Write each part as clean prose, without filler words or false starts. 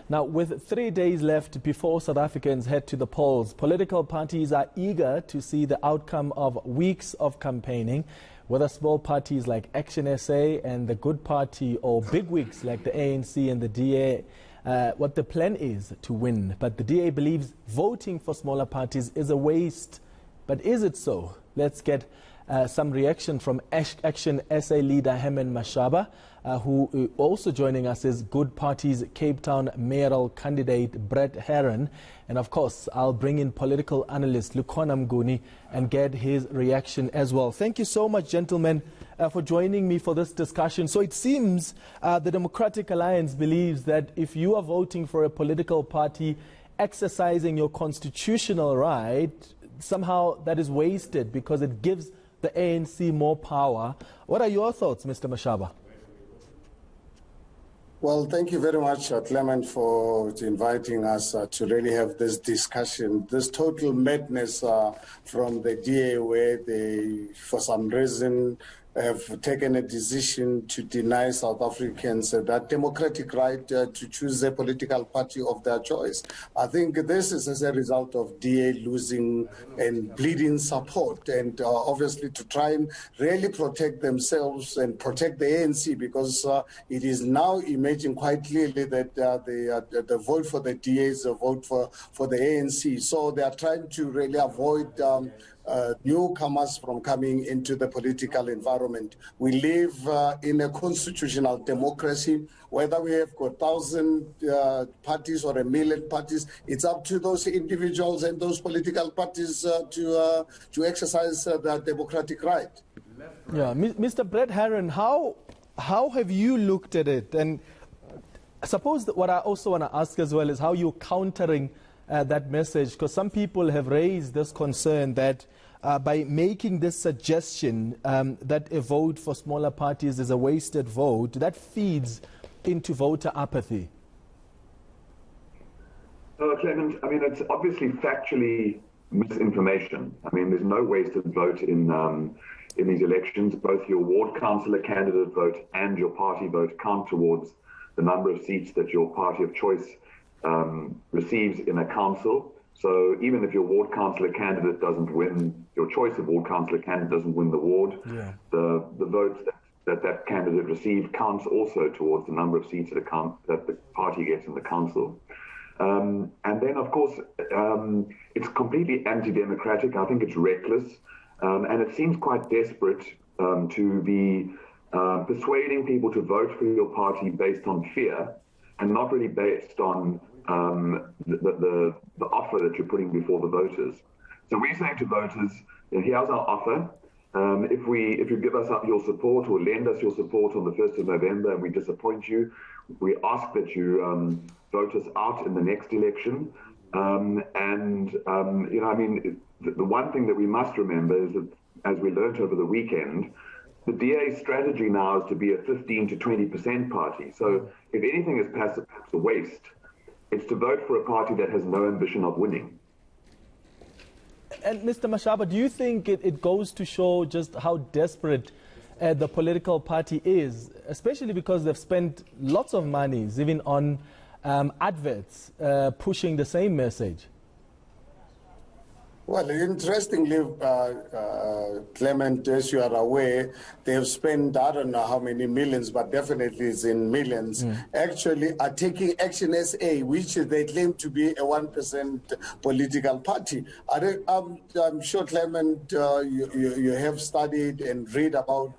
Now, with 3 days left before South Africans head to the polls, political parties are eager to see the outcome of weeks of campaigning, whether small parties like ActionSA and the Good Party or big wigs like the ANC and the DA. What the plan is to win. But the DA believes voting for smaller parties is a waste. But is it so? Let's get some reaction from ActionSA leader Herman Mashaba, who also joining us is Good Party's Cape Town mayoral candidate Brett Herron. And of course, I'll bring in political analyst Lukhona Mnguni and get his reaction as well. Thank you so much, gentlemen, for joining me for this discussion. So it seems the Democratic Alliance believes that if you are voting for a political party exercising your constitutional right, somehow that is wasted because it gives the ANC more power. What are your thoughts, Mr. Mashaba? Well, thank you very much, Clement, for inviting us to really have this discussion. This total madness from the DA, where they, for some reason, have taken a decision to deny South Africans that democratic right to choose a political party of their choice. I think this is as a result of DA losing and bleeding support, and obviously to try and really protect themselves and protect the ANC, because it is now emerging quite clearly that the vote for the DA is a vote for the ANC. So they are trying to really avoid newcomers from coming into the political environment. We live in a constitutional democracy. Whether we have got 1,000 parties or 1 million parties, it's up to those individuals and those political parties to exercise their democratic right. Yeah, Mr. Brett Herron, how have you looked at it? And I suppose that what I also want to ask as well is how you're countering that message, because some people have raised this concern that by making this suggestion that a vote for smaller parties is a wasted vote, that feeds into voter apathy. Clement, I mean, it's obviously factually misinformation. I mean, there's no wasted vote in these elections. Both your ward councillor candidate vote and your party vote count towards the number of seats that your party of choice receives in a council. So even if your ward councillor candidate doesn't win, your choice of ward councillor candidate doesn't win the ward, the votes that candidate received counts also towards the number of seats that the party gets in the council. And then, of course, it's completely anti-democratic. I think it's reckless. And it seems quite desperate to be persuading people to vote for your party based on fear and not really based on the offer that you're putting before the voters. So we're saying to voters, here's our offer. If you give us your support or lend us your support on the 1st of November and we disappoint you, we ask that you vote us out in the next election. The one thing that we must remember is that, as we learned over the weekend, the DA's strategy now is to be a 15 to 20% party. So if anything is perhaps a waste, it's to vote for a party that has no ambition of winning. And Mr. Mashaba, do you think it goes to show just how desperate the political party is, especially because they've spent lots of money, even on adverts, pushing the same message? Well, interestingly, Clement, as you are aware, they have spent, I don't know how many millions, but definitely it's in millions, actually are taking ActionSA, which they claim to be a 1% political party. I'm sure, Clement, you have studied and read about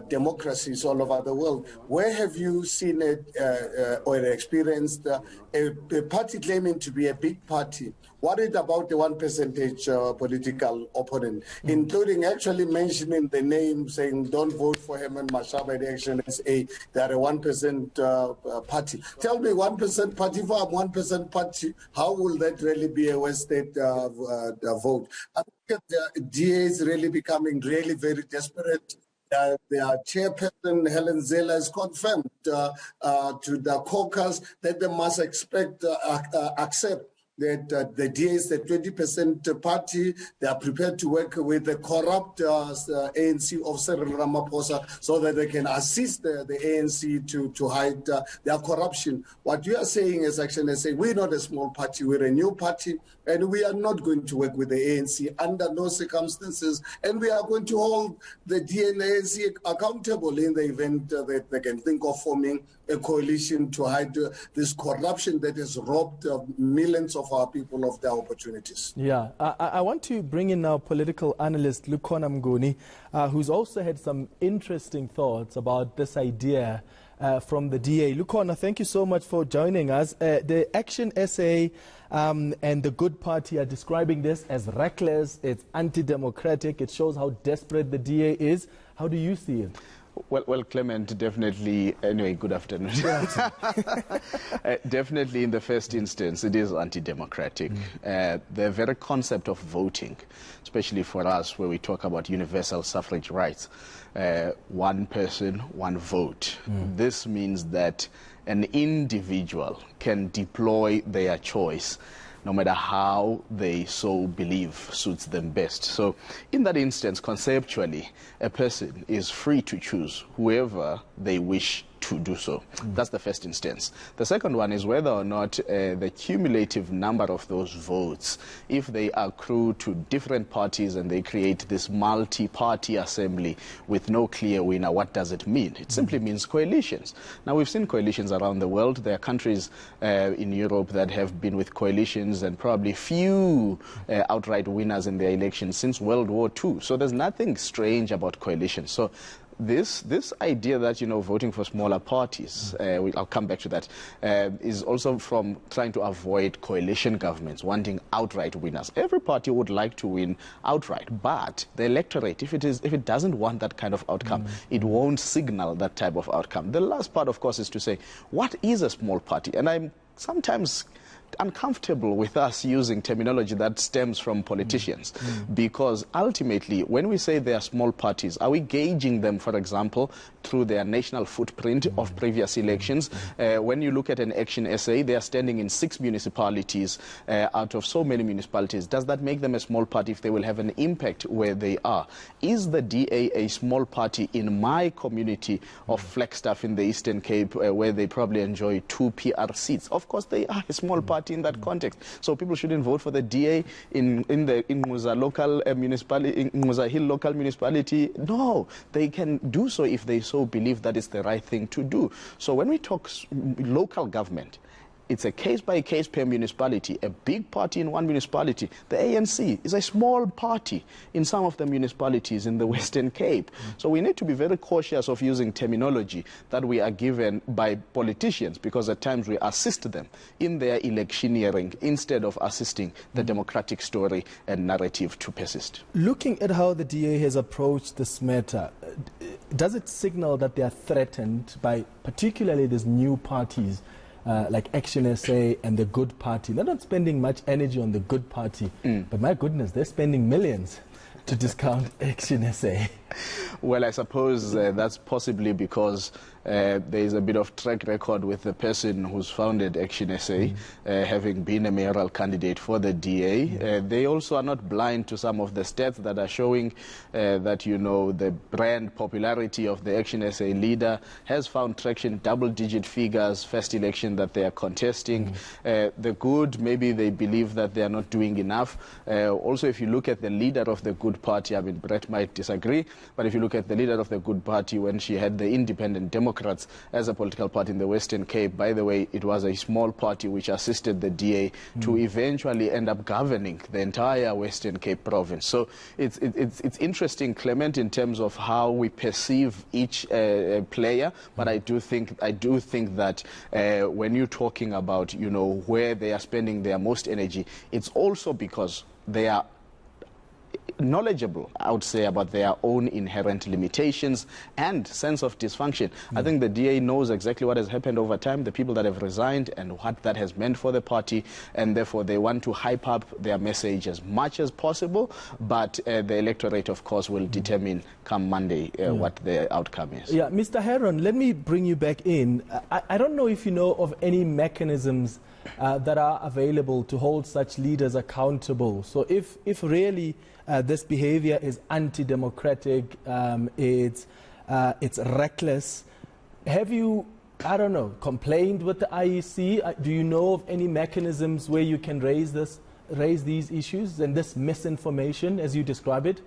democracies all over the world. Where have you seen it or experienced a party claiming to be a big party worried about the 1% political opponent, including actually mentioning the name, saying don't vote for Herman Mashaba at ActionSA, they are a 1% party. Tell me, 1% party for a 1% party, how will that really be a wasted vote? I think the DA is really becoming really very desperate. Their chairperson, Helen Ziller, has confirmed to the caucus that they must accept that the DA is the 20% party. They are prepared to work with the corrupt ANC of Cyril Ramaphosa so that they can assist the ANC to hide their corruption. What you are saying is ActionSA, we're not a small party, we're a new party, and we are not going to work with the ANC under no circumstances, and we are going to hold the DA and the ANC accountable in the event that they can think of forming a coalition to hide this corruption that has robbed millions of our people of their opportunities. Yeah, I want to bring in now political analyst Lukhona Mnguni, who's also had some interesting thoughts about this idea from the DA. Lukhona, thank you so much for joining us. The ActionSA and the Good Party are describing this as reckless, it's anti-democratic, it shows how desperate the DA is. How do you see it? Well, Clement, definitely, anyway, good afternoon. Definitely in the first instance, it is anti-democratic. The very concept of voting, especially for us where we talk about universal suffrage rights, one person, one vote. This means that an individual can deploy their choice no matter how they so believe suits them best. So in that instance, conceptually, a person is free to choose whoever they wish to do so. That's the first instance. The second one is whether or not the cumulative number of those votes, if they accrue to different parties and they create this multi-party assembly with no clear winner, what does it mean? It simply means coalitions. Now, we've seen coalitions around the world. There are countries in Europe that have been with coalitions and probably few outright winners in their elections since World War II. So there's nothing strange about coalitions. So this idea that, voting for smaller parties, I'll come back to that, is also from trying to avoid coalition governments, wanting outright winners. Every party would like to win outright, but the electorate, if it doesn't want that kind of outcome, it won't signal that type of outcome. The last part, of course, is to say, what is a small party? And I'm sometimes uncomfortable with us using terminology that stems from politicians, because ultimately when we say they are small parties, are we gauging them, for example, through their national footprint of previous elections? When you look at an ActionSA, they are standing in 6 municipalities out of so many municipalities. Does that make them a small party if they will have an impact where they are? Is the DA a small party in my community of Flagstaff in the Eastern Cape, where they probably enjoy 2 PR seats? Of course they are a small party in that context. So people shouldn't vote for the DA in Muza local municipality, in Muza Hill local municipality. No, they can do so if they so believe that is the right thing to do. So when we talk local government, it's a case-by-case per municipality. A big party in one municipality, the ANC, is a small party in some of the municipalities in the Western Cape. So we need to be very cautious of using terminology that we are given by politicians, because at times we assist them in their electioneering instead of assisting the democratic story and narrative to persist. Looking at how the DA has approached this matter, does it signal that they are threatened by particularly these new parties like ActionSA and the Good Party? They're not spending much energy on the Good Party, but my goodness, they're spending millions to discount ActionSA. Well, I suppose that's possibly because there is a bit of track record with the person who's founded ActionSA, having been a mayoral candidate for the DA. They also are not blind to some of the stats that are showing that, the brand popularity of the ActionSA leader has found traction, double-digit figures, first election that they are contesting. The Good, maybe they believe that they are not doing enough. Also, if you look at the leader of the Good Party, I mean, Brett might disagree, but if you look at the leader of the Good Party, when she had the Independent Democrats as a political party in the Western Cape, by the way, it was a small party which assisted the DA to eventually end up governing the entire Western Cape province. So it's interesting, Clement, in terms of how we perceive each player, but I do think that when you're talking about, where they are spending their most energy, it's also because they are knowledgeable, I would say, about their own inherent limitations and sense of dysfunction. I think the DA knows exactly what has happened over time, the people that have resigned and what that has meant for the party, and therefore they want to hype up their message as much as possible, but the electorate, of course, will determine come Monday what the outcome is. Yeah, Mr. Herron, let me bring you back in. I don't know if you know of any mechanisms that are available to hold such leaders accountable. So if really this behavior is anti-democratic, it's reckless, have you, I don't know, complained with the IEC? Do you know of any mechanisms where you can raise these issues and this misinformation as you describe it?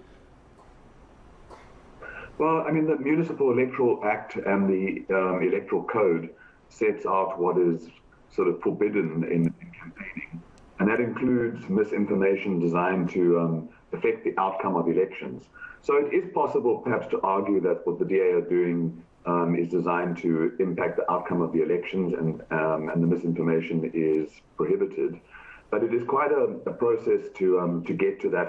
Well, I mean, the Municipal Electoral Act and the Electoral Code sets out what is sort of forbidden in campaigning, and that includes misinformation designed to affect the outcome of elections. So it is possible perhaps to argue that what the DA are doing is designed to impact the outcome of the elections, and the misinformation is prohibited. But it is quite a process to get to that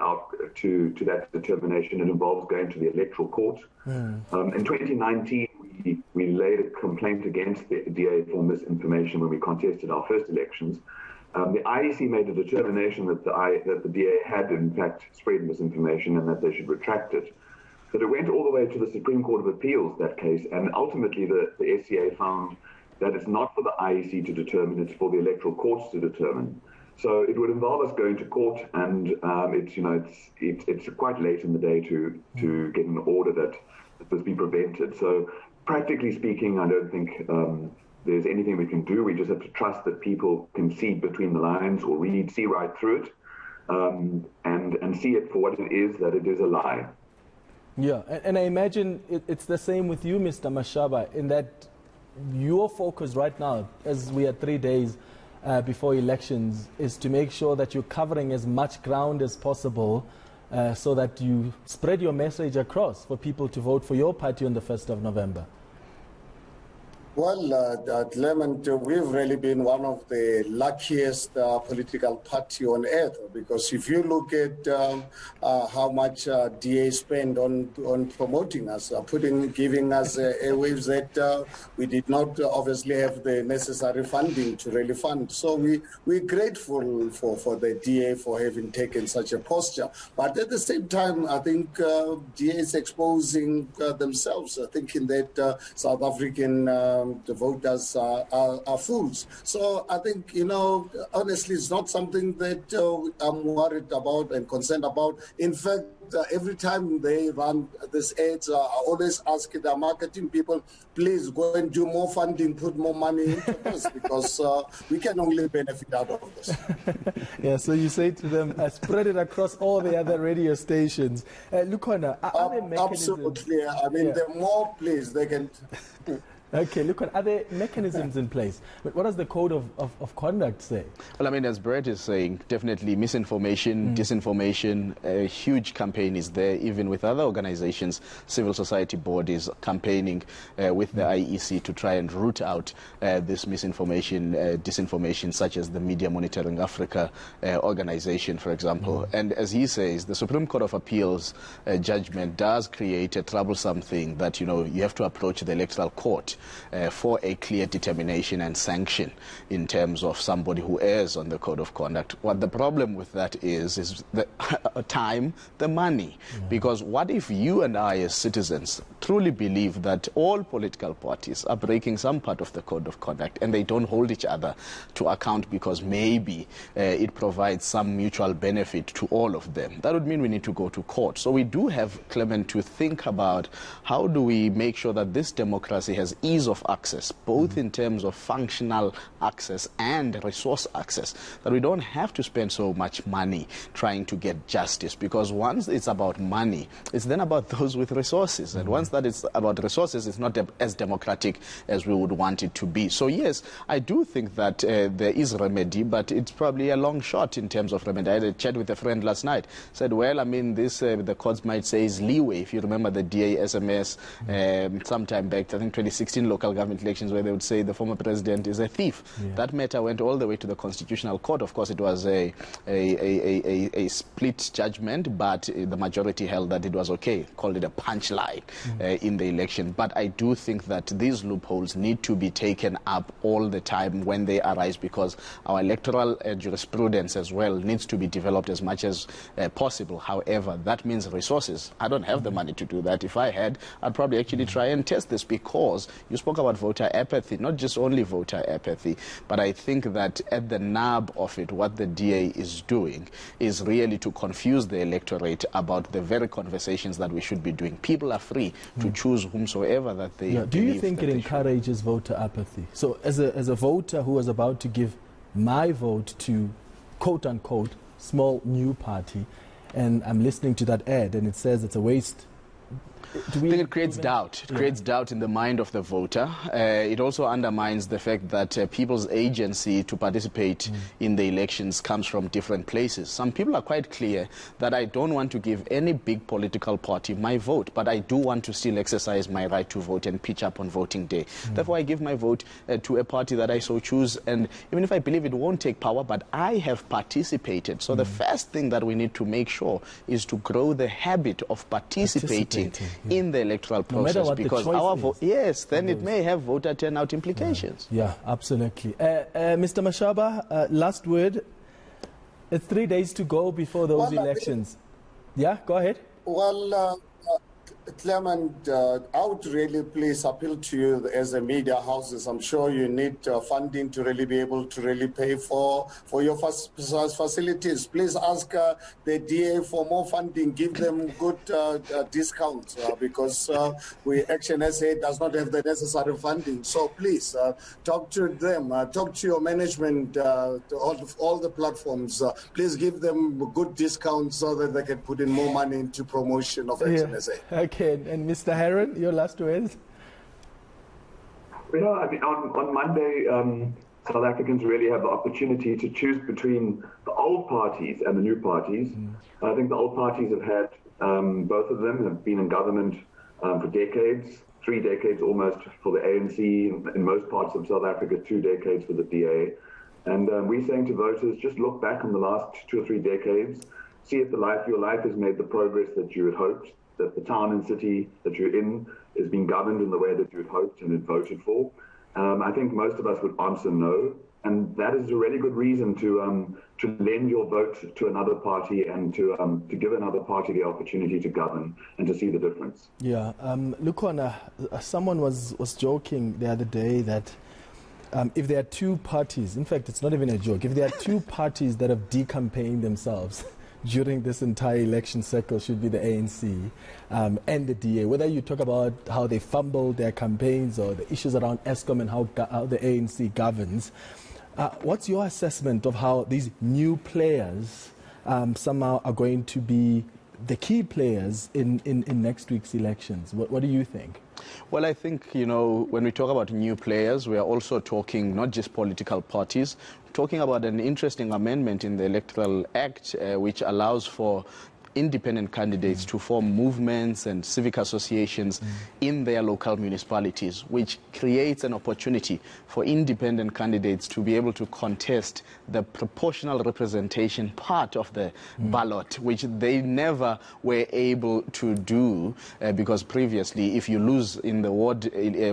to that determination. It involves going to the electoral court. In 2019, we laid a complaint against the DA for misinformation when we contested our first elections. The IEC made a determination that the DA had in fact spread misinformation and that they should retract it. But it went all the way to the Supreme Court of Appeals, that case, and ultimately the SCA found that it's not for the IEC to determine, it's for the electoral courts to determine. So it would involve us going to court, and it's quite late in the day to get an order that this be prevented. So practically speaking, I don't think there's anything we can do. We just have to trust that people can see between the lines or see right through it, and see it for what it is, that it is a lie. Yeah, and I imagine it's the same with you, Mr. Mashaba, in that your focus right now, as we are 3 days before elections, is to make sure that you're covering as much ground as possible so that you spread your message across for people to vote for your party on the 1st of November. Well, Clement, we've really been one of the luckiest political party on earth, because if you look at how much DA spend on promoting us, giving us airwaves that we did not obviously have the necessary funding to really fund. So we're grateful for the DA for having taken such a posture. But at the same time, I think DA is exposing themselves, thinking that South African the voters are fools. So I think, honestly, it's not something that I'm worried about and concerned about. In fact, every time they run these ads, I always ask the marketing people, please go and do more funding, put more money into this, because we can only benefit out of this. Yeah, so you say to them, spread it across all the other radio stations. Lukhona, are there mechanisms? Absolutely. I mean, the more, please, they can... Okay, look, are there mechanisms in place? But what does the code of conduct say? Well, I mean, as Brett is saying, definitely misinformation, disinformation, a huge campaign is there, even with other organizations, civil society bodies campaigning with the IEC to try and root out this misinformation, disinformation, such as the Media Monitoring Africa organization, for example. And as he says, the Supreme Court of Appeals judgment does create a troublesome thing that, you have to approach the electoral court for a clear determination and sanction in terms of somebody who errs on the code of conduct. What the problem with that is the time, the money. Because what if you and I as citizens truly believe that all political parties are breaking some part of the code of conduct and they don't hold each other to account because maybe it provides some mutual benefit to all of them? That would mean we need to go to court. So we do have, Clement, to think about how do we make sure that this democracy has ease of access, both in terms of functional access and resource access, that we don't have to spend so much money trying to get justice, because once it's about money, it's then about those with resources, and once that is about resources, it's not as democratic as we would want it to be. So yes, I do think that there is remedy, but it's probably a long shot in terms of remedy. I had a chat with a friend last night, said, well, I mean, this the courts might say is leeway. If you remember the DA SMS sometime back, I think 2016 2016 local government elections where they would say the former president is a thief. Yeah. That matter went all the way to the Constitutional Court. Of course, it was a split judgment, but the majority held that it was okay, called it a punchline in the election. But I do think that these loopholes need to be taken up all the time when they arise, because our electoral jurisprudence as well needs to be developed as much as possible. However, that means resources. I don't have the money to do that. If I had, I'd probably actually try and test this, because you spoke about voter apathy, not just only voter apathy, but I think that at the nub of it, what the DA is doing is really to confuse the electorate about the very conversations that we should be doing. People are free to choose whomsoever that they Do you think it encourages voter apathy? So as a voter who was about to give my vote to quote-unquote small new party, and I'm listening to that ad and it says it's a waste. I think it creates doubt. It creates doubt in the mind of the voter. It also undermines the fact that people's agency to participate in the elections comes from different places. Some people are quite clear that I don't want to give any big political party my vote, but I do want to still exercise my right to vote and pitch up on voting day. Therefore, I give my vote to a party that I so choose, and even if I believe it won't take power, but I have participated. So the first thing that we need to make sure is to grow the habit of participating in the electoral process, because our vote, then it may have voter turnout implications. Yeah, absolutely. Mr. Mashaba, last word. It's 3 days to go before those elections. Yeah, go ahead. Well, Clement, I would really please appeal to you as a media houses. I'm sure you need funding to really be able to really pay for your facilities. Please ask the DA for more funding. Give them good discounts because ActionSA does not have the necessary funding. So please talk to them, talk to your management, to all the platforms. Please give them good discounts so that they can put in more money into promotion of ActionSA. Okay, and Mr. Herron, your last words? Well, I mean, on Monday, South Africans really have the opportunity to choose between the old parties and the new parties. I think the old parties have had, both of them have been in government for decades, 3 decades almost for the ANC, in most parts of South Africa, 2 decades for the DA. And we're saying to voters, just look back on the last 2 or 3 decades, see if your life has made the progress that you had hoped, that the town and city that you're in is being governed in the way that you had hoped and had voted for. I think most of us would answer no, and that is a really good reason to lend your vote to another party and to give another party the opportunity to govern and to see the difference. Yeah, Lukhona, someone was joking the other day that if there are 2 parties, in fact, it's not even a joke, if there are 2 parties that have decampaigned themselves during this entire election cycle, should be the ANC and the DA. Whether you talk about how they fumbled their campaigns or the issues around ESCOM and how the ANC governs, what's your assessment of how these new players somehow are going to be the key players in next week's elections? What do you think? Well, I think, when we talk about new players, we are also talking not just political parties, we're talking about an interesting amendment in the Electoral Act, which allows for independent candidates to form movements and civic associations in their local municipalities, which creates an opportunity for independent candidates to be able to contest the proportional representation part of the ballot, which they never were able to do because previously, if you lose in the ward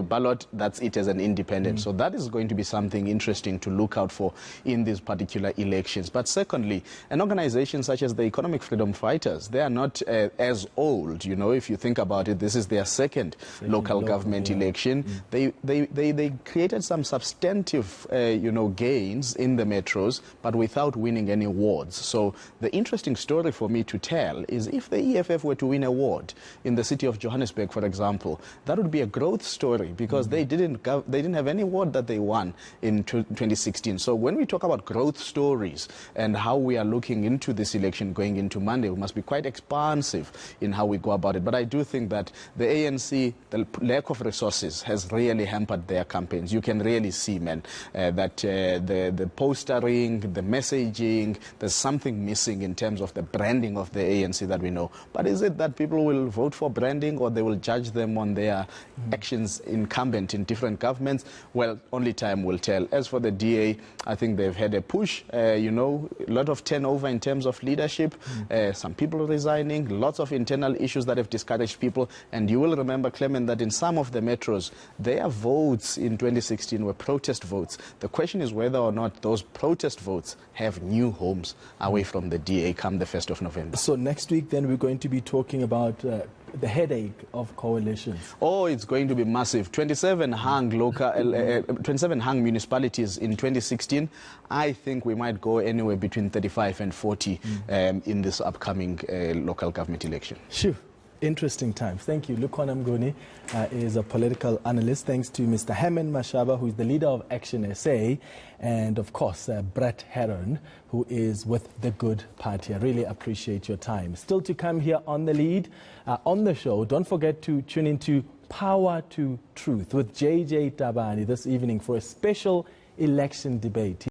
ballot, that's it as an independent. So that is going to be something interesting to look out for in these particular elections. But secondly, an organization such as the Economic Freedom Fighters, they are not as old. If you think about it, this is their second local government election. They created some substantive, gains in the metros, but without winning any wards. So the interesting story for me to tell is if the EFF were to win a ward in the city of Johannesburg, for example, that would be a growth story because they didn't have any ward that they won in 2016. So when we talk about growth stories and how we are looking into this election going into Monday, we must be be quite expansive in how we go about it. But I do think that the ANC, the lack of resources has really hampered their campaigns. You can really see, man, that the postering, the messaging, there's something missing in terms of the branding of the ANC that we know. But is it that people will vote for branding, or they will judge them on their actions incumbent in different governments? Well, only time will tell. As for the DA, I think they've had a push, you know, a lot of turnover in terms of leadership, some people resigning, lots of internal issues that have discouraged people. And you will remember, Clement, that in some of the metros, their votes in 2016 were protest votes. The question is whether or not those protest votes have new homes away from the DA come the 1st of November. So next week, then, we're going to be talking about the headache of coalitions. Oh, it's going to be massive. 27 hung municipalities in 2016. I think we might go anywhere between 35 and 40 in this upcoming local government election. Sure. Interesting times. Thank you. Lukhona Mnguni is a political analyst. Thanks to Mr. Herman Mashaba, who is the leader of ActionSA, and of course, Brett Herron, who is with the Good Party. I really appreciate your time. Still to come here on The Lead, on the show, don't forget to tune into Power to Truth with JJ Tabani this evening for a special election debate.